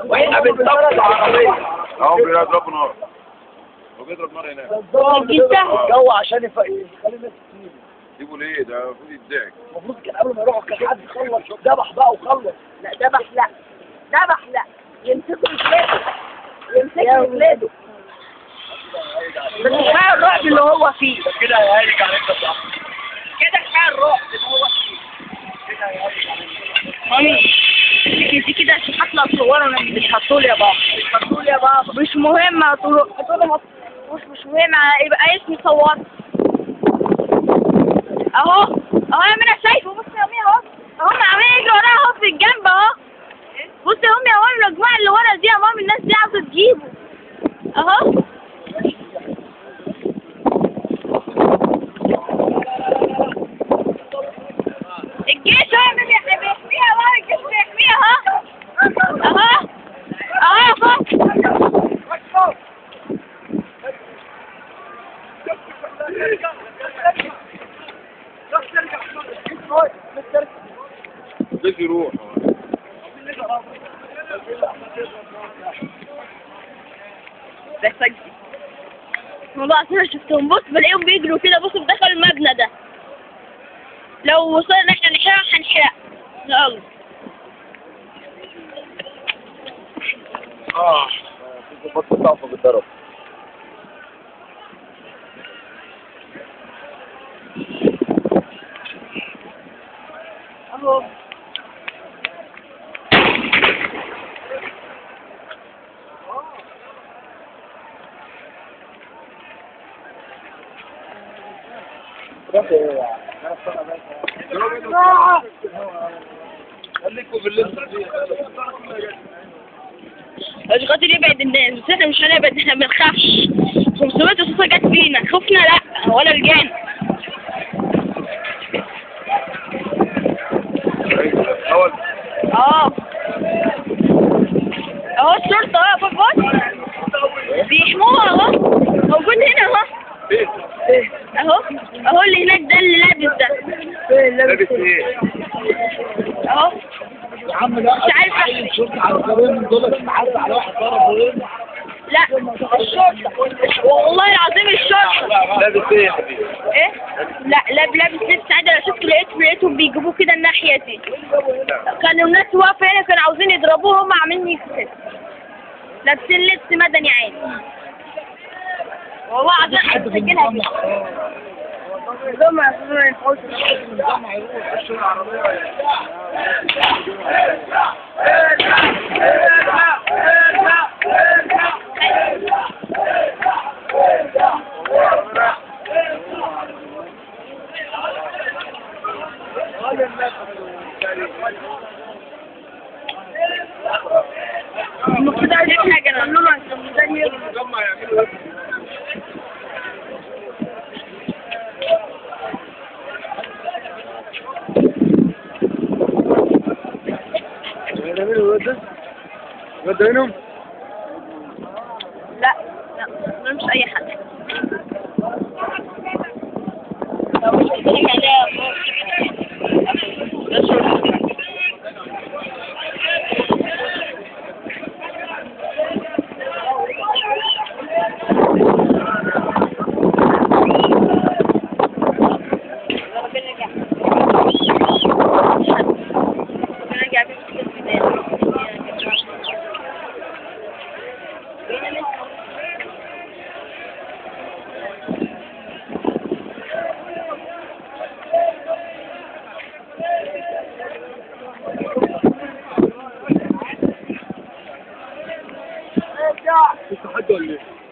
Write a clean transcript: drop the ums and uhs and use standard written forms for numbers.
واحنا بنضرب العربية اهو بيضرب نار. هو بيضرب نار هناك. الجو عشان يخلي الناس يجيبوا ليه؟ ده المفروض يتزعج. المفروض كان قبل ما يروحوا كان حد يخلص ذبح بقى وخلص. لا ذبح لا ذبح لا يمسكوا رجلاته يمسكوا رجلاته بس كفايه الرعب اللي هو فيه كده هيهلك عليك صح. كده كفايه الرعب اللي هو فيه كده هيهلك عليك. مامي دي كده هتطلع صورة مش هتطول يا بابا مش هتطول يا بابا مش مهم هتطول مش مهم يبقى اسمي صورت اهو يا منى شايفه بص يا مين اهو هم عاملين يجروا ورايا اهو في الجنب اهو بص هم يا مامي المجموعة اللي ورا دي يا مامي الناس دي عاوزة تجيبه اهو الجيش هو اللي بيحميها اهو الجيش بيحميها اهو اهو بس يروح. ده سجل والله اصلا شفتهم بص بلاقيهم بيجروا كده بص دخلوا المبنى ده لو وصلنا احنا نحرق هنحرق يلا بط الضعف بالضرب. اهو خليكوا بالليل. مش قادر يبعد الناس بس احنا مش هنبعد احنا بنخافش 500 رصاصة جت فينا خفنا لا ولا رجعنا اهو الشرطة اهو بص بيحموها اهو موجود هنا اهو اهو اللي هناك ده اللي لابس ده لابس ايه؟ اهو يا عم لا مش عارف شفت على القريب من دول معدي على واحد ضربه لا الشرطة والله العظيم الشرطة لابس ايه يا حبيبي؟ ايه؟ لا لابس لبس عادي انا شفت لقيتهم بيجيبوه كده الناحية دي كانوا الناس واقفة هنا كانوا عاوزين يضربوه هم عاملين كده لابسين لبس مدني عادي والله عايزين حد يسجلها كده هم ما ينفعوش المفروض عايزين حاجة نعملوا له عشان الميزان يغلى ودينهم؟ لا مش أي حد لسه حد ولا ايه؟